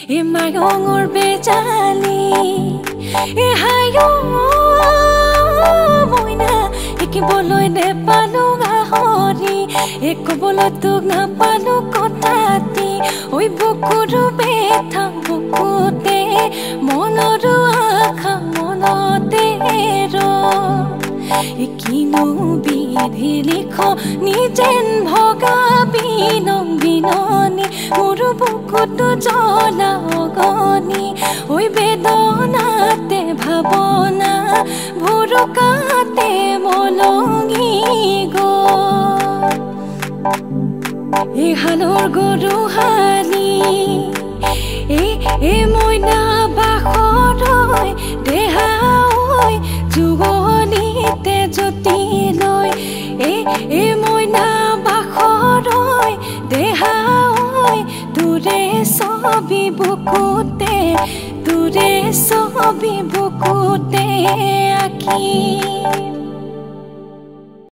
এ মায়ঙৰ বেজালি এ হায়ো মইনা একিবলৈ নেপালো গাহৰি এ কবলৈ তোক নাপালো কথাতি ঐ বুকুৰু বেথা বুকুতে মনৰো আশা মনতে কিনো বিধি লিখ নিজেন ভগা বিনং বিননি মোৰ বুকুটো জ্বলা অগনি ঐ বেদনাতে ভাৱনা ভুৰুকাতে মলঙি গ'ল এই হালৰ গৰুহালি এই মইনা বাখৰৈ দেহা ঐ যুৱনীতে জ্যোতি লৈ এই মইনা বাখৰৈ দেহা ঐ তোৰে ছবি বুকুতে তোৰে ছবি বুকুতে আঁকি